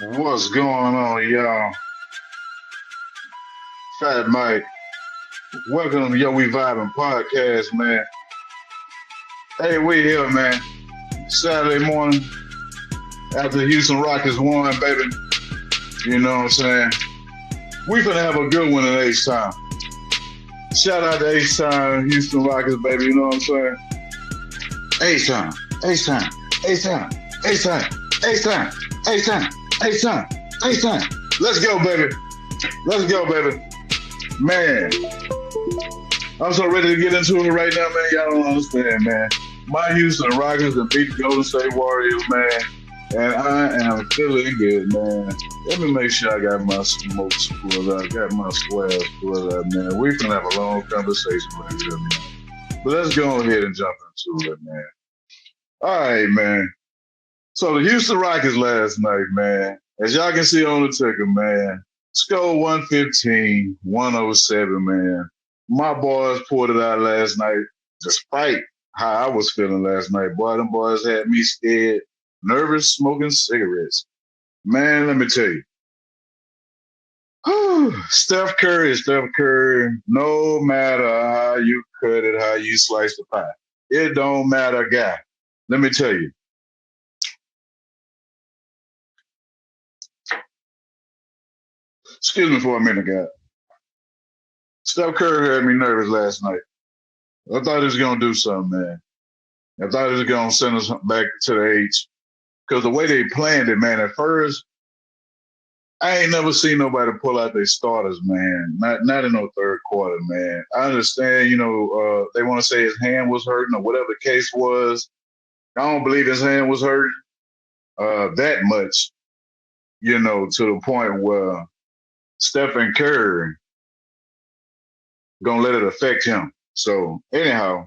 What's going on, y'all? Fat Mike. Welcome to Yo We Vibin podcast, man. Hey, we here, man. Saturday morning after the Houston Rockets won, baby. You know what I'm saying? We finna have a good one in H-Town. Shout out to H-Town, Houston Rockets, baby. You know what I'm saying? H-Town, H-Town, H-Town, H-Town, H-Town, H-Town, H-Town, H-Town. Let's go, baby. Let's go, baby. Man, I'm so ready to get into it right now, man. Y'all don't understand, man. My Houston Rockets have beat the Golden State Warriors, man. And I am feeling good, man. Let me make sure I got my smokes pulled up. Got my swag pulled up, man. We can have a long conversation right here, man. But let's go ahead and jump into it, man. All right, man. So the Houston Rockets last night, man. As y'all can see on the ticker, man. Score 115-107, man. My boys pulled it out last night, despite how I was feeling last night. Boy, them boys had me scared, nervous, smoking cigarettes. Man, let me tell you. Steph Curry is Steph Curry. No matter how you cut it, how you slice the pie. It don't matter, guy. Let me tell you. Excuse me for a minute, guy. Steph Curry had me nervous last night. I thought he was going to do something, man. I thought he was going to send us back to the H. Because the way they planned it, man, at first, I ain't never seen nobody pull out their starters, man. Not in no third quarter, man. I understand, they want to say his hand was hurting or whatever the case was. I don't believe his hand was hurting that much, to the point where Stephen Curry gonna let it affect him. So anyhow,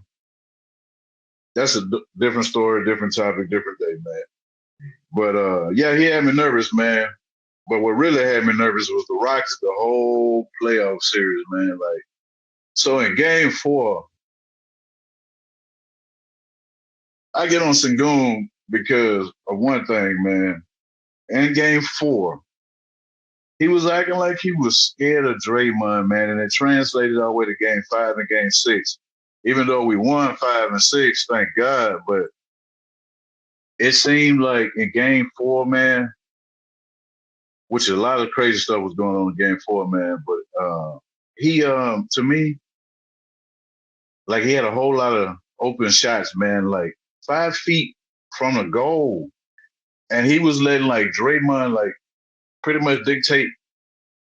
that's a different story, different topic, different day, man. But yeah, he had me nervous, man. But what really had me nervous was the Rockets, the whole playoff series, man. Like, so in game 4, I get on Sengun because of one thing, man. In game 4, he was acting like he was scared of Draymond, man, and it translated all the way to game 5 and game 6. Even though we won 5 and 6, thank God, but it seemed like in game 4, man, which a lot of crazy stuff was going on in game 4, man. But he, to me, like he had a whole lot of open shots, man, like 5 feet from the goal, and he was letting like Draymond like pretty much dictate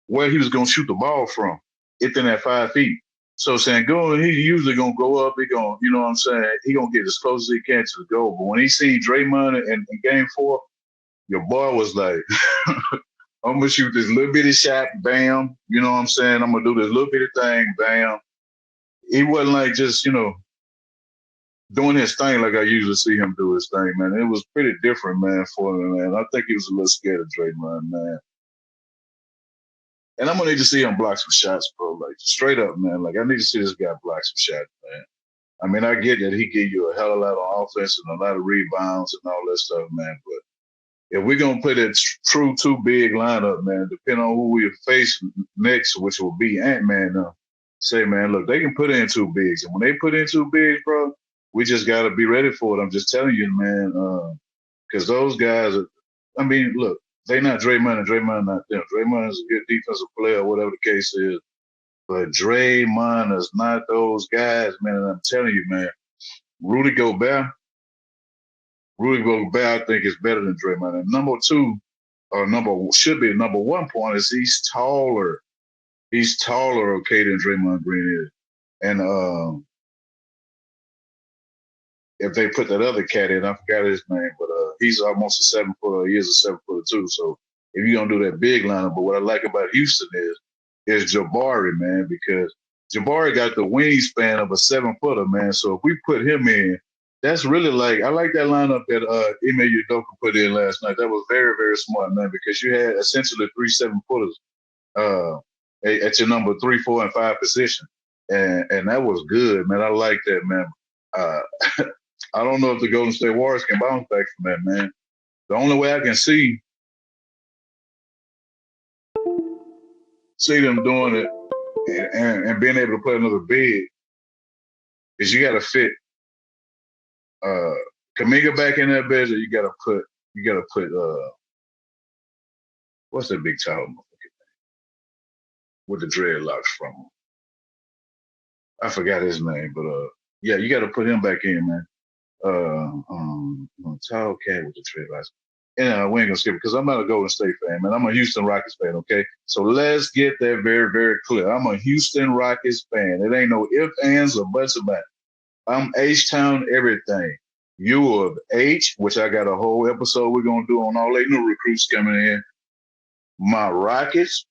where he was gonna shoot the ball from within that 5 feet. So Sangoon, he usually gonna go up. He gonna, you know what I'm saying? He gonna get as close as he can to the goal. But when he seen Draymond in game 4, your boy was like, I'm gonna shoot this little bitty shot, bam. You know what I'm saying? I'm gonna do this little bitty thing, bam. He wasn't like just, doing his thing like I usually see him do his thing, man. It was pretty different, man, for him, man. I think he was a little scared of Draymond, man. And I'm gonna need to see him block some shots, bro. Like straight up, man. Like I need to see this guy block some shots, man. I mean, I get that he give you a hell of a lot on offense and a lot of rebounds and all that stuff, man. But if we're gonna play that true two big lineup, man, depending on who we face next, which will be Ant-Man now, say, man, look, they can put in two bigs. And when they put in two bigs, bro, we just gotta be ready for it. I'm just telling you, man, because those guys are, I mean, look, they not Draymond and Draymond not them. Draymond is a good defensive player, whatever the case is. But Draymond is not those guys, man. And I'm telling you, man, Rudy Gobert, I think is better than Draymond. And number two, or should be number 1 point is he's taller. He's taller, okay, than Draymond Green is. And if they put that other cat in, I forgot his name, but he's almost a 7 footer. He is a 7 footer too. So if you're gonna do that big lineup, but what I like about Houston is Jabari, man, because Jabari got the wingspan of a 7 footer, man. So if we put him in, that's really like I like that lineup that Ime Udoka put in last night. That was very, very smart, man, because you had essentially 3 7 footers at your number 3, 4, and 5 position. And that was good, man. I like that, man. Uh, I don't know if the Golden State Warriors can bounce back from that, man. The only way I can see see them doing it and being able to play another big is you got to fit Kaminga back in that bed, or you got to put what's that big tall motherfucker with the dreadlocks from him? I forgot his name, but yeah, you got to put him back in, man. Tall cat with the dreadlocks. And we ain't gonna skip it because I'm not a Golden State fan, man. I'm a Houston Rockets fan, okay? So let's get that very, very clear. I'm a Houston Rockets fan. It ain't no ifs, ands, or buts about it. I'm H-Town everything. U of H, which I got a whole episode we're gonna do on all they new recruits coming in. My Rockets,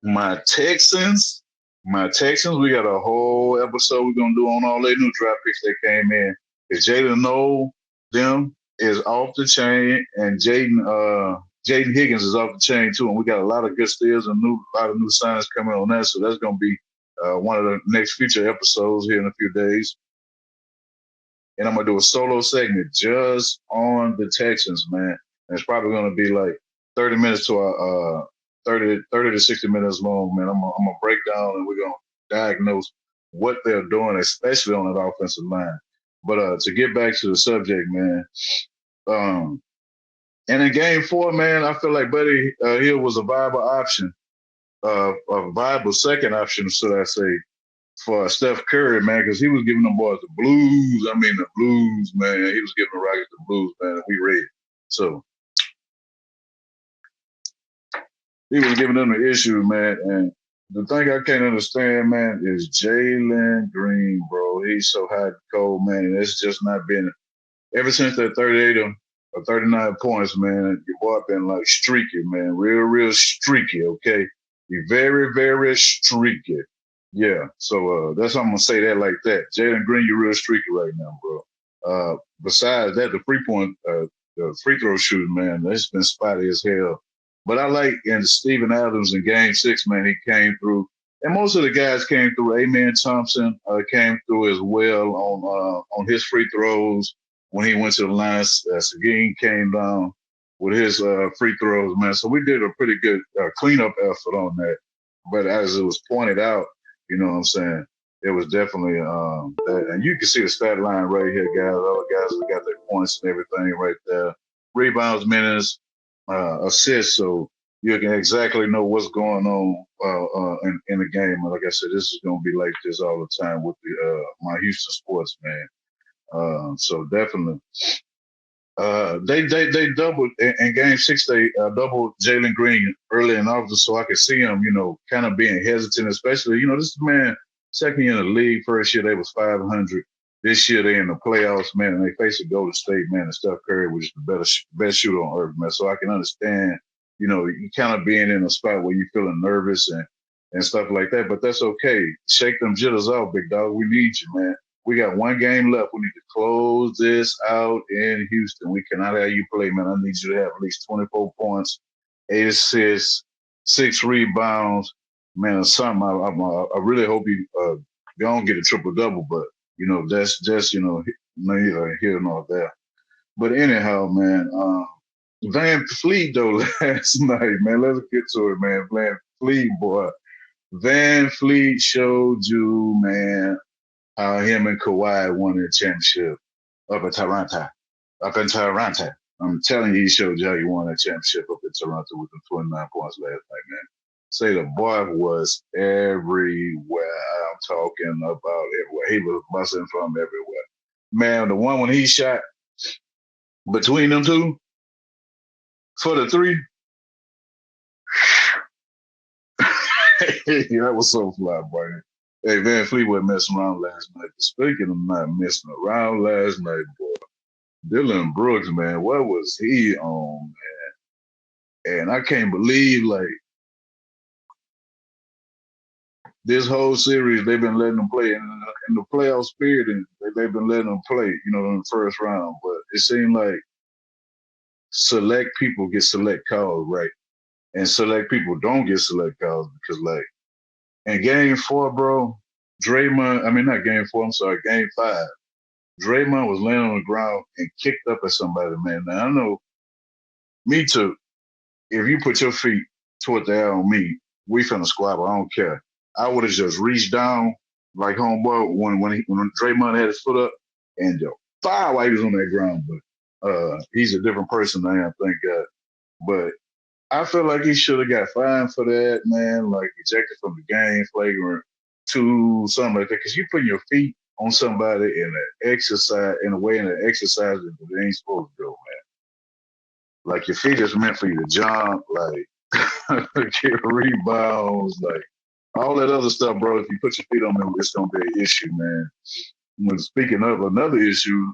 my Texans, we got a whole episode we're gonna do on all their new draft picks that came in. If Jalen Noel, them is off the chain, and Jaden Higgins is off the chain too. And we got a lot of good steals and a lot of new signs coming on that. So that's gonna be one of the next future episodes here in a few days. And I'm gonna do a solo segment just on the Texans, man. And it's probably gonna be like 30 minutes to 30 to 60 minutes long, man. I'm gonna break down and we're gonna diagnose what they're doing, especially on that offensive line. But to get back to the subject, man, and in game 4, man, I feel like Buddy Hield was a viable option, a viable second option, should I say, for Steph Curry, man, because he was giving them boys the blues. I mean, the blues, man. He was giving the Rockets the blues, man, and we ready. So he was giving them the issue, man. And the thing I can't understand, man, is Jalen Green, bro. He's so hot and cold, man. And it's just not been ever since that 38 or 39 points, man. Your boy been like streaky, man. Real streaky, okay? He's very, very streaky. Yeah. So that's how I'm gonna say that like that. Jalen Green, you're real streaky right now, bro. Besides that, the the free throw shooting, man, that's been spotty as hell. But I like in Steven Adams in game 6, man, he came through. And most of the guys came through. Amen Thompson came through as well on his free throws when he went to the line. Seguin came down with his free throws, man. So we did a pretty good cleanup effort on that. But as it was pointed out, you know what I'm saying, it was definitely that. And you can see the stat line right here, guys. All the guys that got their points and everything right there. Rebounds, minutes, assists. So you can exactly know what's going on in the game. And like I said, this is going to be like this all the time with the my Houston sports, man. So definitely. They doubled in game 6. They doubled Jalen Green early and often, so I could see him, you know, kind of being hesitant, especially, you know, this man second year in the league. First year they was 500. This year they in the playoffs, man, and they face a Golden State, man, and Steph Curry, which is the best shooter on earth, man. So I can understand, you know, you kind of being in a spot where you're feeling nervous and stuff like that. But that's okay. Shake them jitters off, big dog. We need you, man. We got one game left. We need to close this out in Houston. We cannot have you play, man. I need you to have at least 24 points, 8 assists, 6 rebounds, man, or something. I really hope you don't get a triple-double, but, you know, that's just, you know, neither here nor there. But anyhow, man, Van Fleet, though, last night, man, let's get to it, man. Van Fleet, boy. Van Fleet showed you, man, him and Kawhi won the championship up in Toronto. I'm telling you, he showed you how he won that championship up in Toronto with the 29 points last night, man. Say the boy was everywhere. I'm talking about everywhere. He was busting from everywhere. Man, the one when he shot between them two for the 3, that was so fly, boy. Hey, Van Fleet wasn't messing around last night. Speaking of not messing around last night, boy, Dylan Brooks, man, what was he on, man? And I can't believe, like, this whole series, they've been letting them play in the playoff spirit, and they've been letting them play, you know, in the first round. But it seemed like select people get select calls, right? And select people don't get select calls because, like, in game 4, bro, not game 4, I'm sorry, game 5, Draymond was laying on the ground and kicked up at somebody, man. Now, I know me too. If you put your feet toward the air on me, we finna squabble. I don't care. I would have just reached down like homeboy when Draymond had his foot up and fire while he was on that ground. But he's a different person than I am, thank God. But I feel like he should have got fined for that, man. Like ejected from the game, flagrant two, something like that. Because you putting your feet on somebody in an exercise in a way in an exercise that they ain't supposed to go, man. Like your feet is meant for you to jump, like get rebounds, like all that other stuff, bro. If you put your feet on them, it's gonna be an issue, man. When speaking of another issue,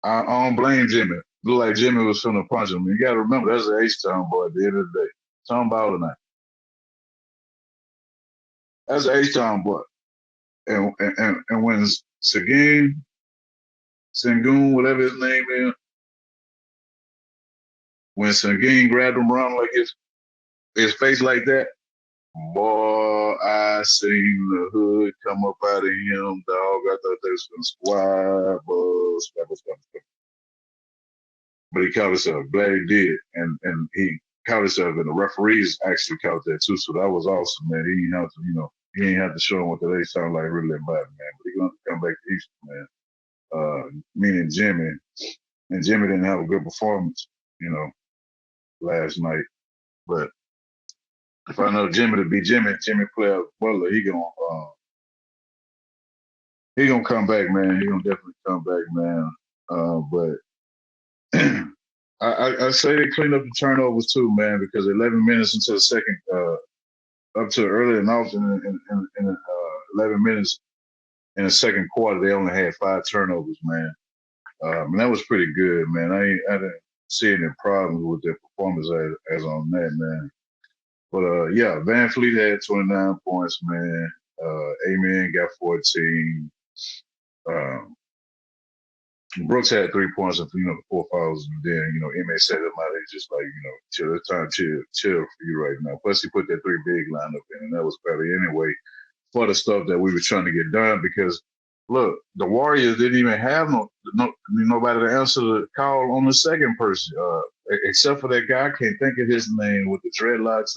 I don't blame Jimmy. Look like Jimmy was finna punch him. You gotta remember that's an H-Town boy at the end of the day. Talking about tonight. That's an H-Town boy. And when Sengun, whatever his name is, when Sengun grabbed him around like his face like that, boy, I seen the hood come up out of him, dog. I thought they was gonna squab. But he caught himself. Glad he did. And he caught himself, and the referees actually caught that too. So that was awesome, man. He didn't have to, he ain't have to show him what they sound like really bad, man. But he gonna come back to Houston, man. Meaning Jimmy. And Jimmy didn't have a good performance, last night. But if I know Jimmy to be Jimmy player Butler, he gonna come back, man. He gonna definitely come back, man. But I say they clean up the turnovers too, man, because 11 minutes into the second, up to early and often in 11 minutes in the second quarter, they only had 5 turnovers, man. And that was pretty good, man. I didn't see any problems with their performance as on that, man. But yeah, Van Fleet had 29 points, man. Amen got 14. Brooks had 3 points and the 4 fouls, and then Ime said them out. They just like chill. It's time to chill for you right now. Plus he put that 3 big lineup in, and that was better anyway for the stuff that we were trying to get done. Because look, the Warriors didn't even have nobody to answer the call on the second person, except for that guy. I can't think of his name with the dreadlocks.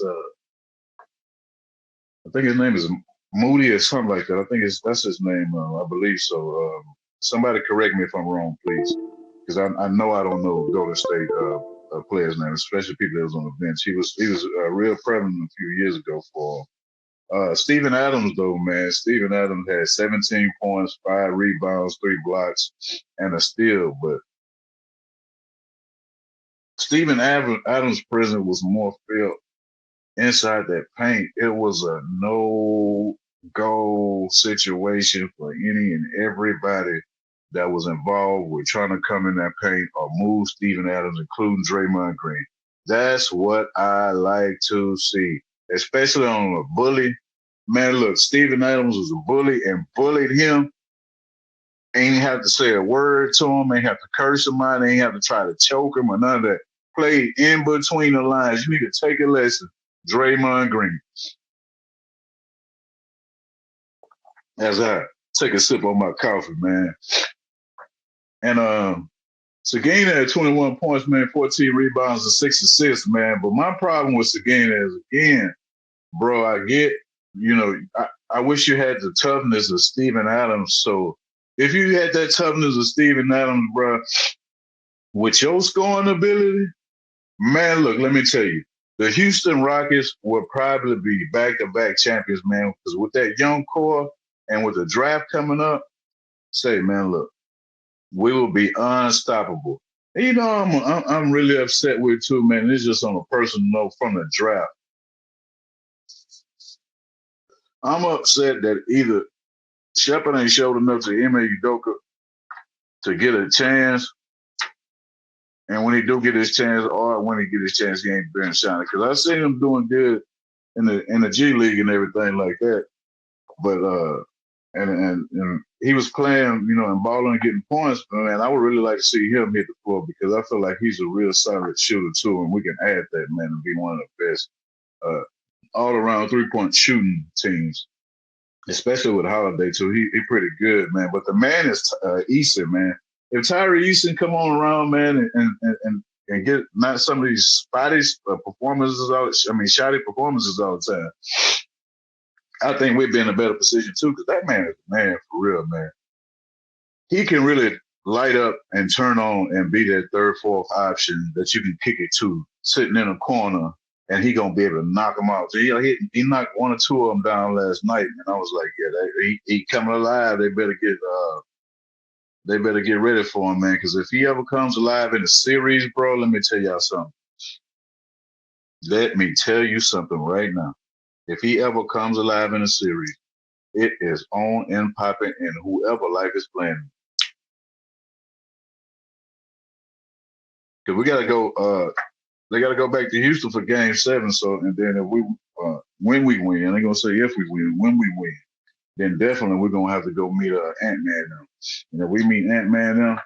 I think his name is Moody or something like that. I think that's his name. I believe so. Somebody correct me if I'm wrong, please, because I know I don't know Golden State players' names, especially people that was on the bench. He was real prevalent a few years ago for Steven Adams, though, man. Steven Adams had 17 points, 5 rebounds, 3 blocks, and a steal. But Steven Adams' presence was more felt inside that paint. It was a no-goal situation for any and everybody that was involved with trying to come in that paint or move Steven Adams, including Draymond Green. That's what I like to see, especially on a bully. Man, look, Steven Adams was a bully and bullied him. Ain't have to say a word to him, ain't have to curse him out, ain't have to try to choke him or none of that. Played in between the lines. You need to take a lesson. Draymond Green. As I take a sip on my coffee, man. And Sagina had 21 points, man, 14 rebounds and 6 assists, man. But my problem with Sagina is, again, bro, I get, I wish you had the toughness of Steven Adams. So if you had that toughness of Steven Adams, bro, with your scoring ability, man, look, let me tell you, the Houston Rockets will probably be back-to-back champions, man, because with that young core and with the draft coming up, say, man, look, we will be unstoppable. And, I'm really upset with too, man. It's just on a personal note from the draft. I'm upset that either Shepard ain't showed enough to Ime Udoka to get a chance, and when he do get his chance, or when he get his chance, he ain't been shining. Because I seen him doing good in the G League and everything like that. But and he was playing, and balling and getting points. But man, I would really like to see him hit the floor because I feel like he's a real solid shooter too, and we can add that, man, and be one of the best all around 3-point shooting teams. Especially with Holiday too, he pretty good, man. But the man is Eason, man. If Tyree Eason come on around, man, and and get not some of these spotty performances. Shoddy performances all the time. I think we'd be in a better position too, because that man is a man for real, man. He can really light up and turn on and be that third, fourth option that you can kick it to, sitting in a corner, and he gonna be able to knock them out. So, he knocked one or two of them down last night, and I was like, yeah, he coming alive. They better get ready for him, man. Because if he ever comes alive in a series, bro, let me tell y'all something. Let me tell you something right now. If he ever comes alive in a series, it is on and popping, and whoever life is playing. Because we gotta go. They gotta go back to Houston for Game 7. So, and then if we when we win, I ain't gonna say if we win. When we win, then definitely we're gonna have to go meet Ant-Man now. And if we meet Ant-Man now,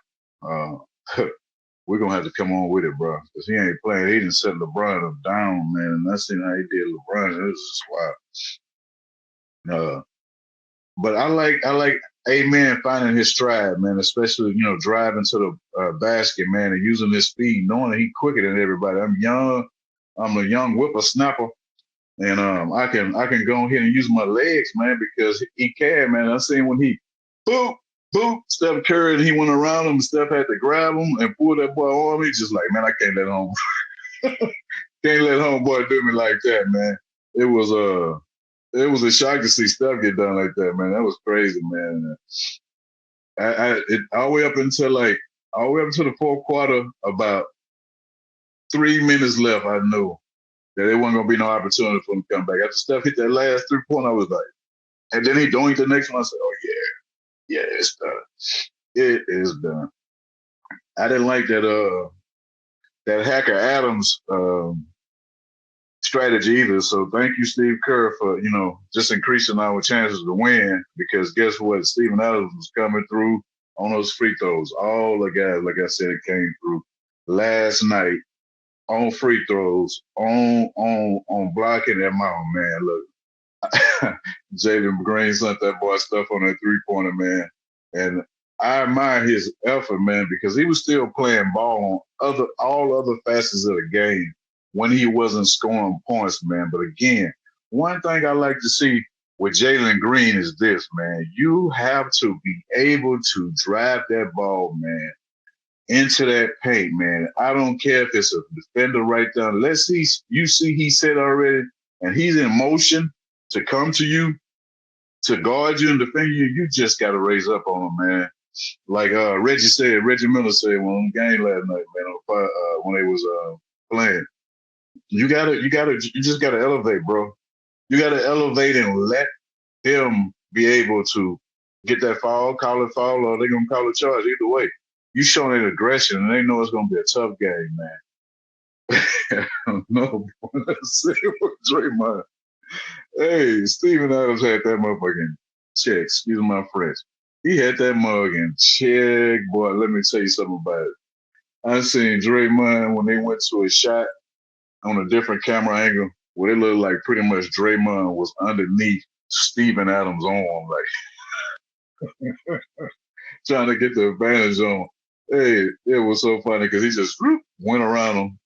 we're gonna have to come on with it, bro. Because he ain't playing. He didn't set LeBron up down, man. And I seen how he did LeBron. It was just wild. But I like Amen finding his stride, man. Especially driving to the basket, man, and using his speed, knowing that he's quicker than everybody. I'm young. I'm a young whippersnapper, and I can go ahead and use my legs, man, because he can, man. I seen when he boop Steph Curry, and he went around him. Steph had to grab him and pull that boy on. He's just like, man, I can't let homeboy do me like that, man. It was a shock to see Steph get done like that, man. That was crazy, man. All the way up until the fourth quarter, about 3 minutes left, I knew that there wasn't gonna be no opportunity for him to come back. After Steph hit that last 3-point, I was like, and then he doinked the next one. I said, oh yeah, it's done. It is done. I didn't like that Hacker Adams strategy either. So thank you, Steve Kerr, for just increasing our chances to win. Because guess what, Steven Adams was coming through on those free throws. All the guys, like I said, came through last night on free throws, on blocking that mountain, man. Look, Jalen Green sent that boy stuff on that 3-pointer, man, and I admire his effort, man, because he was still playing ball on all other facets of the game when he wasn't scoring points, man. But again, one thing I like to see with Jalen Green is this, man. You have to be able to drive that ball, man, into that paint, man. I don't care if it's a defender right down. Let's see, he said already, and he's in motion to come to you, to guard you and defend you. You just got to raise up on him, man. Like Reggie Miller said on the game last night, man, when they was playing. You just gotta elevate, bro. You gotta elevate and let him be able to get that foul, call it foul, or they're gonna call it charge. Either way, you showing that aggression, and they know it's gonna be a tough game, man. No, let's see what Draymond. Hey, Steven Adams had that motherfucking check. Excuse my French. He had that mug in check, boy. Let me tell you something about it. I seen Draymond when they went to a shot on a different camera angle where it looked like pretty much Draymond was underneath Steven Adams' arm, like trying to get the advantage on. Hey, it was so funny because he just went around him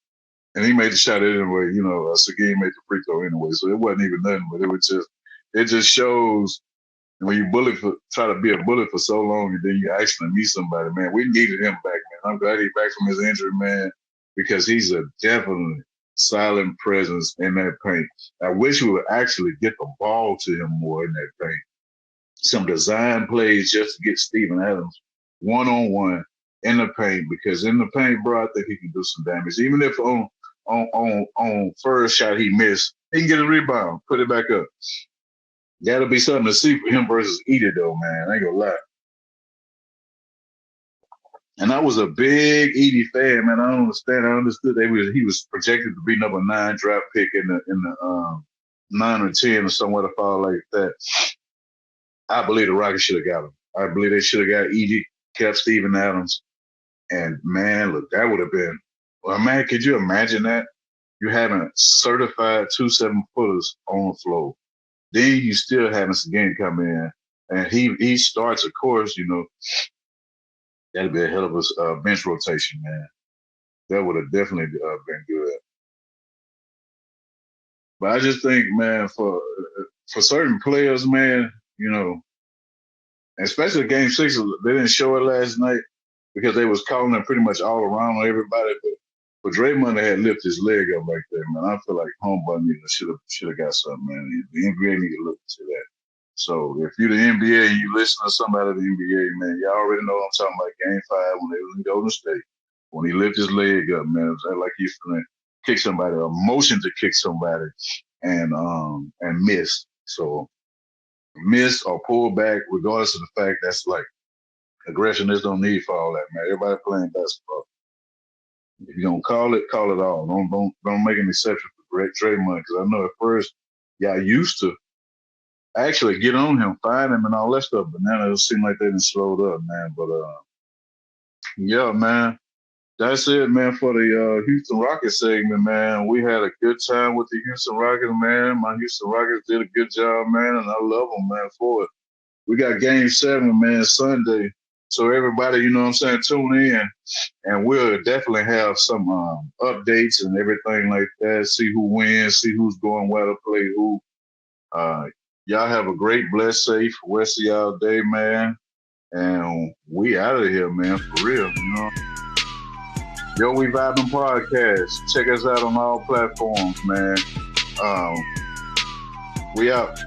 and he made the shot anyway. Seguin made the free throw anyway, so it wasn't even nothing. But it just shows when you try to be a bullet for so long, and then you actually meet somebody. Man, we needed him back, man. I'm glad he's back from his injury, man, because he's a definitely silent presence in that paint. I wish we would actually get the ball to him more in that paint. Some design plays just to get Steven Adams one-on-one in the paint, because in the paint, bro, I think he can do some damage. Even if on first shot he missed, he can get a rebound, put it back up. That'll be something to see for him versus Edie, though, man. I ain't gonna lie. And I was a big Edie fan, man. I don't understand. I understood he was projected to be number 9 draft pick in the 9 or 10 or somewhere to fall like that. I believe the Rockets should have got him. I believe they should have got Edie, kept Steven Adams. And man, look, that would have been, well, man, could you imagine that? You having certified 2 7-footers on the floor. Then you still having Seguin come in, and he starts, of course, that'd be a hell of a bench rotation, man. That would have definitely been good. But I just think, man, for certain players, man, you know, especially Game Six, they didn't show it last night because they was calling it pretty much all around on everybody. But Draymond had lifted his leg up like that, man. I feel like homeboy should have got something, man. The NBA need to look into that. So if you're the NBA and you listen to somebody at the NBA, man, y'all already know what I'm talking about. Game 5 when they was in Golden State, when he lifted his leg up, man, it was like he's gonna kick somebody, a motion to kick somebody, and missed. So miss or pull back, regardless of the fact that's like aggression. There's no need for all that, man. Everybody playing basketball. If you're gonna call it all. Don't make an exception for Draymond, because I know at first y'all used to actually get on him, find him, and all that stuff. But now it seems like they done slowed up, man. But yeah, man, that's it, man, for the Houston Rockets segment, man. We had a good time with the Houston Rockets, man. My Houston Rockets did a good job, man, and I love them, man, for it. We got Game 7, man, Sunday. So everybody, you know what I'm saying, tune in, and we'll definitely have some updates and everything like that. See who wins, see who's going where to play who. Uh, y'all have a great, blessed, safe rest of y'all day, man. And we out of here, man, for real. You know. Yo, we Vibin Podcast. Check us out on all platforms, man. We out.